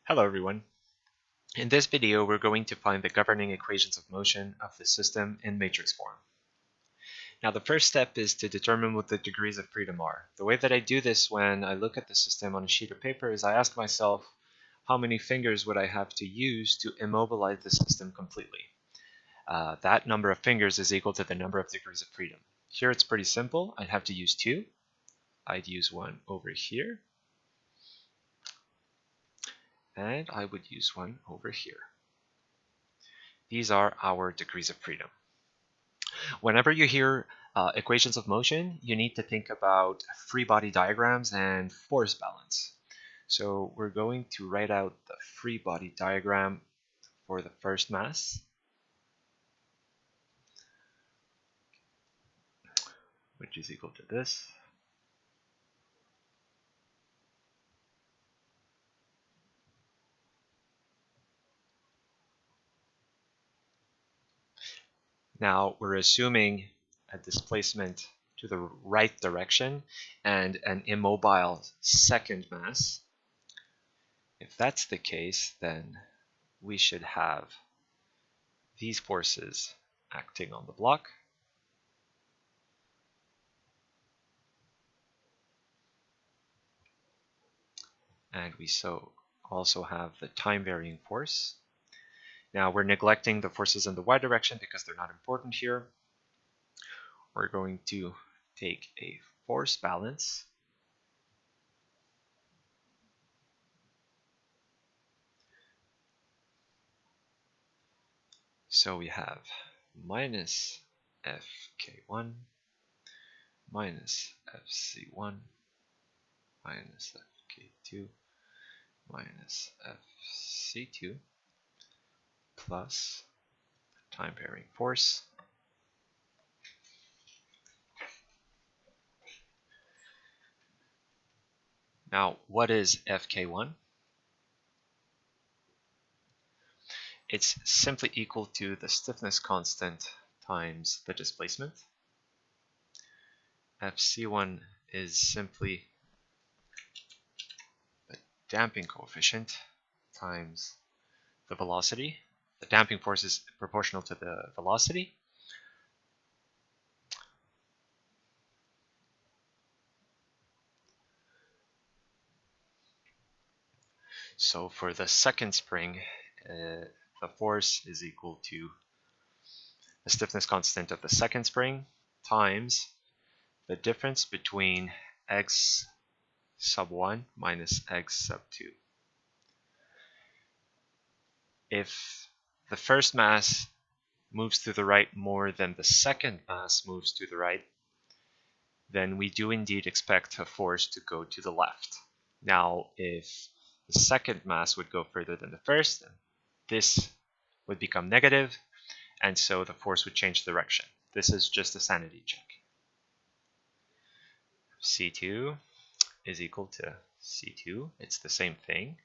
Hello everyone. In this video we're going to find the governing equations of motion of the system in matrix form. Now the first step is to determine what the degrees of freedom are. The way that I do this when I look at the system on a sheet of paper is I ask myself how many fingers would I have to use to immobilize the system completely. That number of fingers is equal to the number of degrees of freedom. Here it's pretty simple. I'd have to use 2. I'd use one over here. And I would use one over here. These are our degrees of freedom. Whenever you hear equations of motion, you need to think about free body diagrams and force balance. So we're going to write out the free body diagram for the first mass, which is equal to this. Now we're assuming a displacement to the right direction and an immobile second mass. If that's the case, then we should have these forces acting on the block. And we also have the time-varying force. Now we're neglecting the forces in the y direction because they're not important here. We're going to take a force balance. So we have minus Fk1 minus Fc1 minus Fk2 minus Fc2 plus time-varying force Now, what is Fk1? It's simply equal to the stiffness constant times the displacement. Fc1 is simply the damping coefficient times the velocity. The damping force is proportional to the velocity. So for the second spring, the force is equal to the stiffness constant of the second spring times the difference between x sub 1 minus x sub 2. If the first mass moves to the right more than the second mass moves to the right, then we do indeed expect a force to go to the left. Now, if the second mass would go further than the first, then this would become negative, and so the force would change direction. This is just a sanity check. C2 is equal to C2. It's the same thing,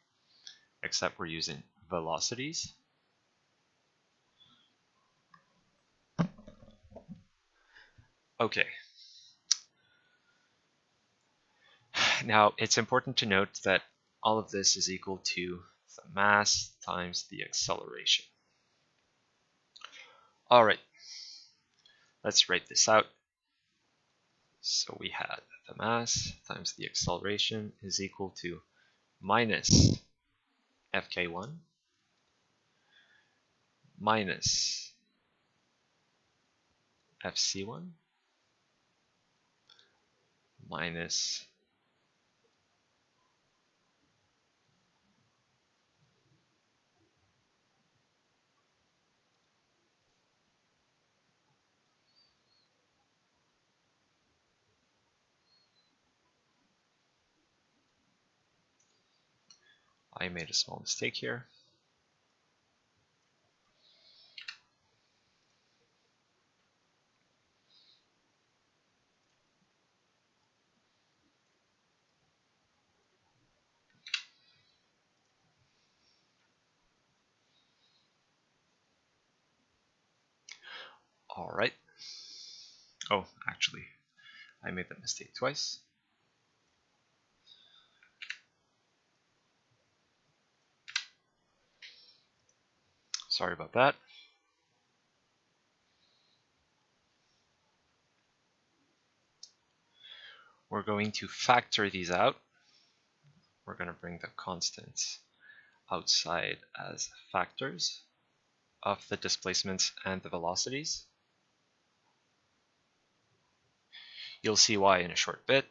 except we're using velocities. Okay. Now, it's important to note that all of this is equal to the mass times the acceleration. All right, let's write this out. So we had the mass times the acceleration is equal to minus Fk1 minus Fc1 minus I made a small mistake here. All right. Oh, actually, I made that mistake twice. sorry about that. We're going to factor these out. We're going to bring the constants outside as factors of the displacements and the velocities. You'll see why in a short bit.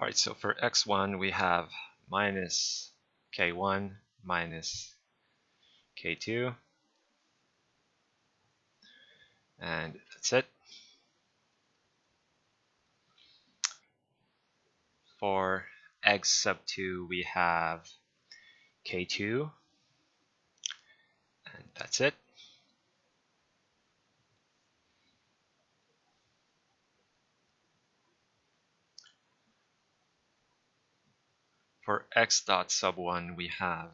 All right, so for x1, we have minus k1 minus k2, and that's it. For x sub 2, we have k2, and that's it. For x dot sub 1, we have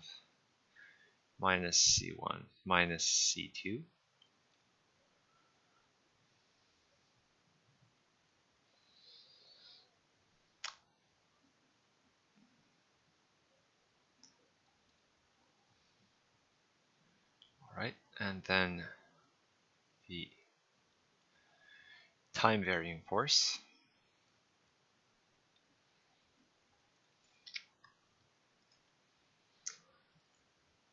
minus c1 minus c2. All right, and then the time varying force.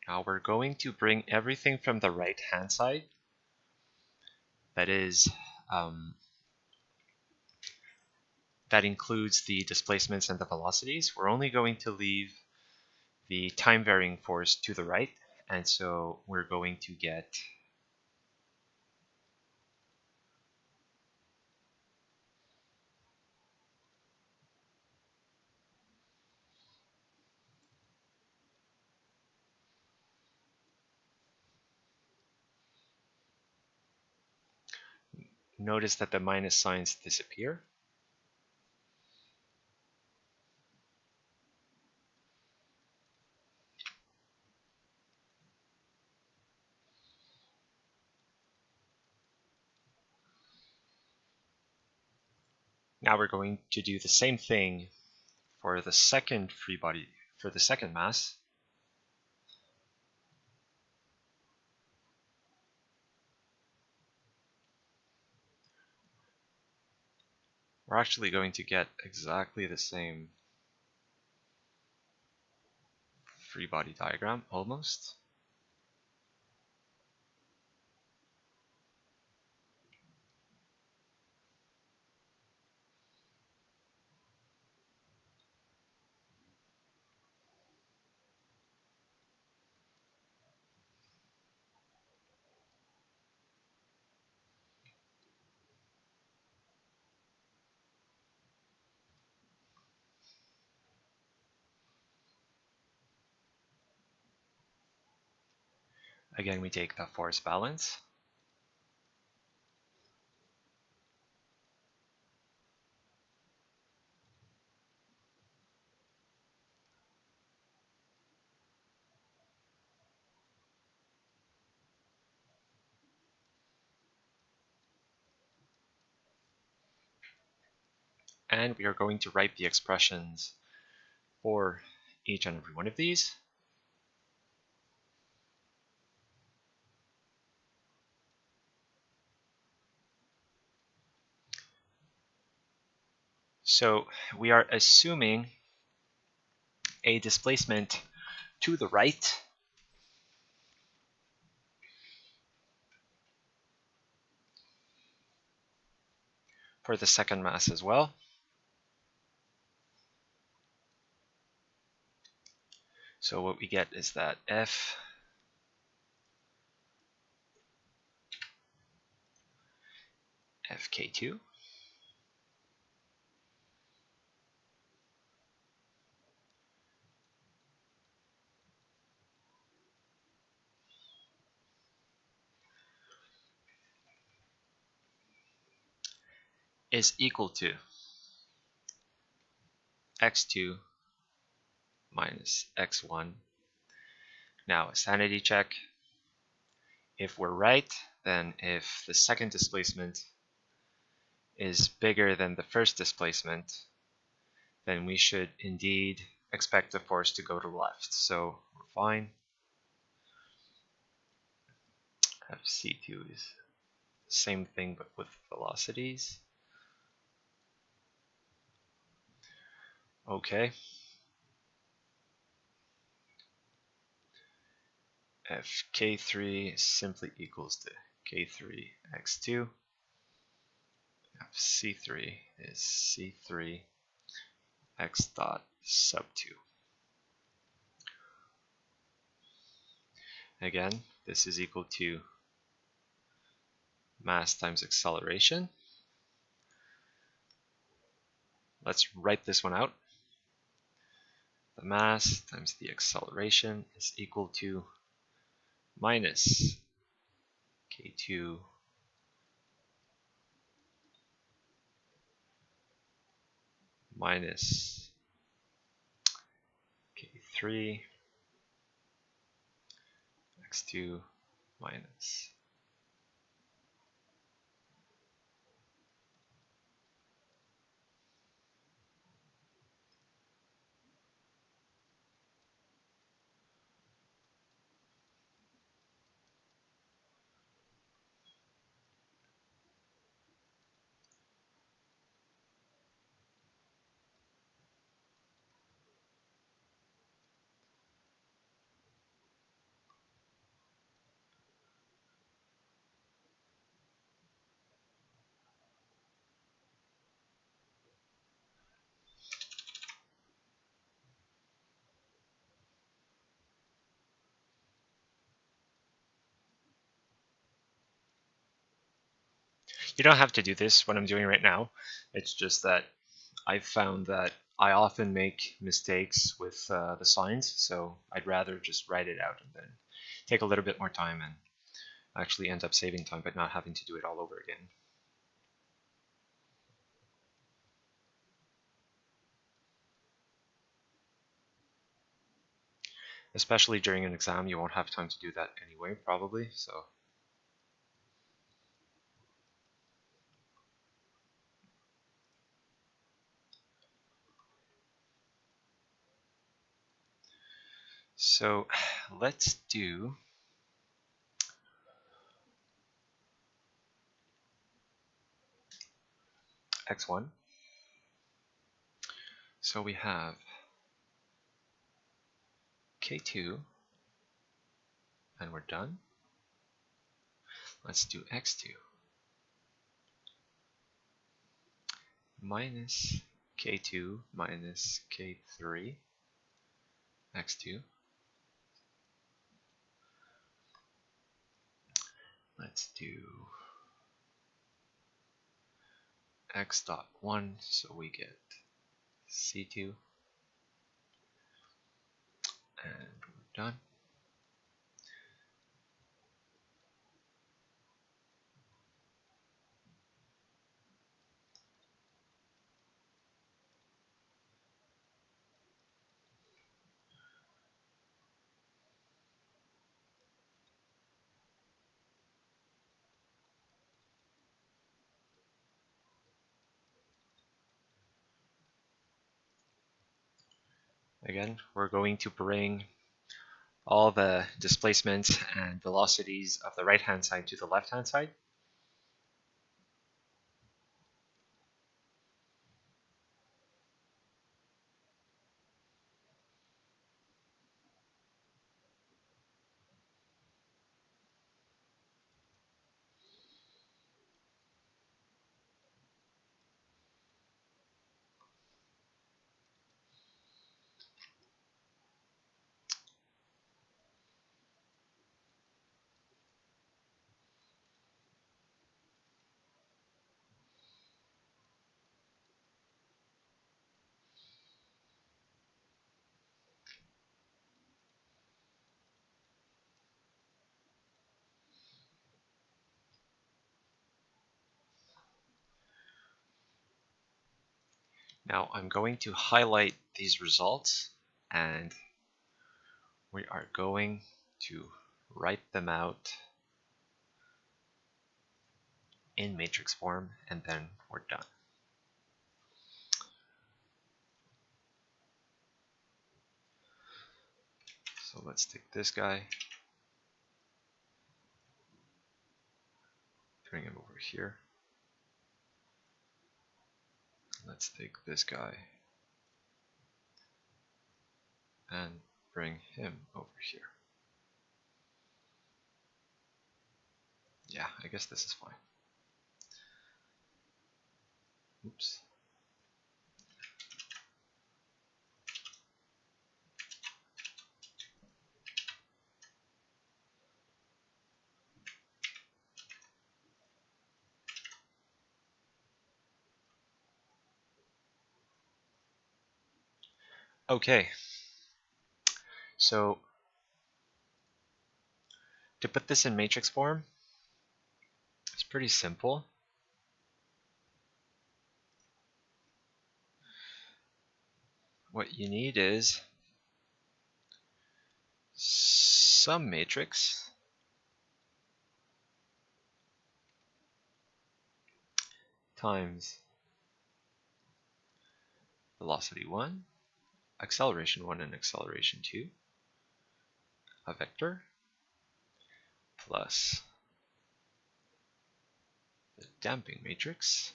Now we're going to bring everything from the right hand side. That is, that includes the displacements and the velocities. We're only going to leave the time varying force to the right, and so we're going to get notice that the minus signs disappear. Now we're going to do the same thing for the second free body, for the second mass. We're actually going to get exactly the same free body diagram, almost. Again, we take the force balance. And we are going to write the expressions for each and every one of these. So we are assuming a displacement to the right for the second mass as well. So what we get is that fk2 is equal to x2 minus x1. Now, a sanity check. If we're right, then if the second displacement is bigger than the first displacement, then we should indeed expect the force to go to the left. So we're fine. Fc2 is the same thing but with velocities. Okay. Fk3 simply equals to k3 x2. Fc3 is c3 x dot sub 2. Again, this is equal to mass times acceleration. Let's write this one out. The mass times the acceleration is equal to minus k2 minus k3 x2 minus. You don't have to do this, what I'm doing right now. It's just that I've found that I often make mistakes with the signs, so I'd rather just write it out and then take a little bit more time and actually end up saving time but not having to do it all over again. Especially during an exam, you won't have time to do that anyway, probably, so. So let's do x1. So we have k2, and we're done. Let's do x2 minus k2 minus k3 x2. Let's do x dot 1, so we get c2, and we're done. Again, we're going to bring all the displacements and velocities of the right-hand side to the left-hand side. Now I'm going to highlight these results, and we are going to write them out in matrix form, and then we're done. So let's take this guy, bring him over here. Let's take this guy and bring him over here. Yeah, I guess this is fine. Oops. Okay, so to put this in matrix form, it's pretty simple. What you need is some matrix times velocity 1, acceleration 1 and acceleration 2, a vector, plus the damping matrix,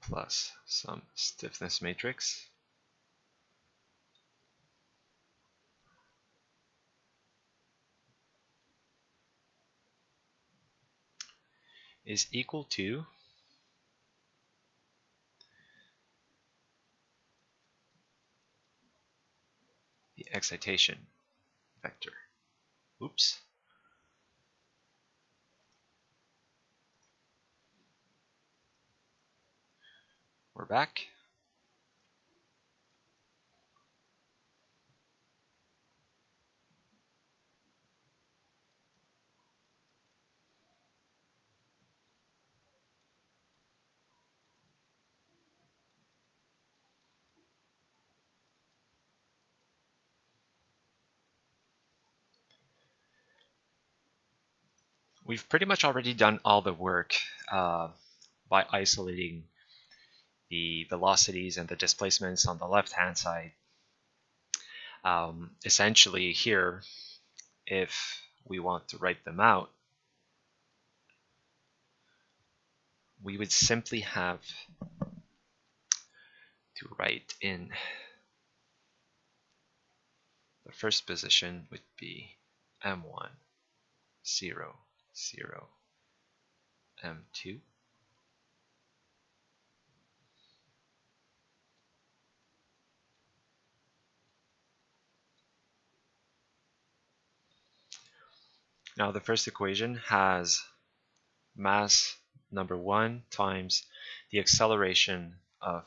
plus some stiffness matrix, is equal to the excitation vector. Oops. We're back. We've pretty much already done all the work by isolating the velocities and the displacements on the left-hand side. Essentially here, if we want to write them out, we would simply have to write in the first position would be M1, 0, 0, M2, now the first equation has mass number 1 times the acceleration of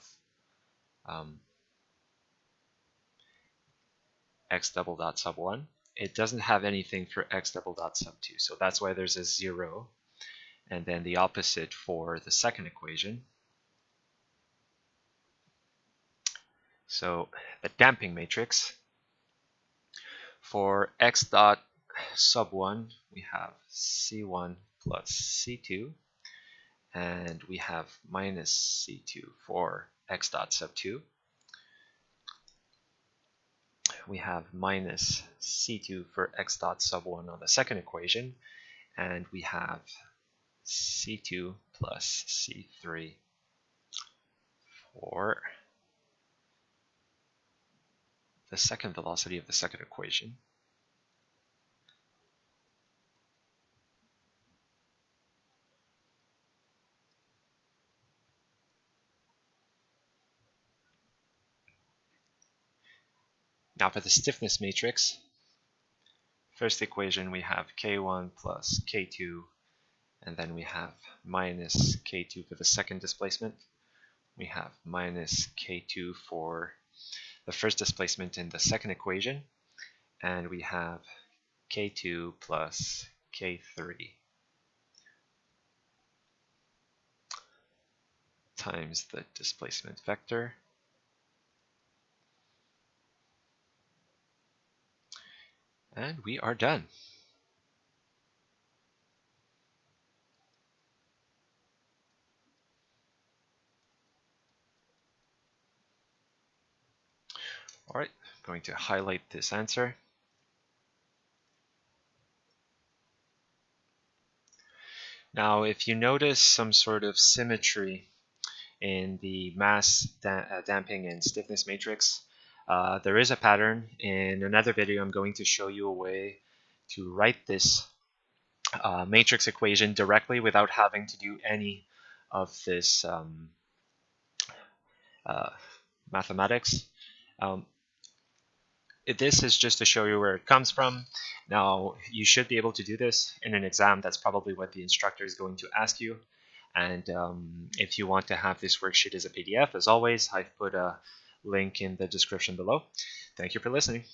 x double dot sub 1. It doesn't have anything for x double dot sub 2, so that's why there's a 0. And then the opposite for the second equation. So the damping matrix for x dot sub 1, we have C1 plus C2, and we have minus C2 for x dot sub 2. We have minus C2 for x dot sub 1 on the second equation, and we have C2 plus C3 for the second velocity of the second equation. Now for the stiffness matrix, first equation we have K1 plus K2, and then we have minus K2 for the second displacement. we have minus K2 for the first displacement in the second equation, and we have K2 plus K3 times the displacement vector. And we are done. All right, I'm going to highlight this answer. Now, if you notice some sort of symmetry in the mass damping and stiffness matrix, there is a pattern. In another video, I'm going to show you a way to write this matrix equation directly without having to do any of this mathematics. This is just to show you where it comes from. Now, you should be able to do this in an exam. That's probably what the instructor is going to ask you. And if you want to have this worksheet as a PDF, as always, I've put a link in the description below. Thank you for listening.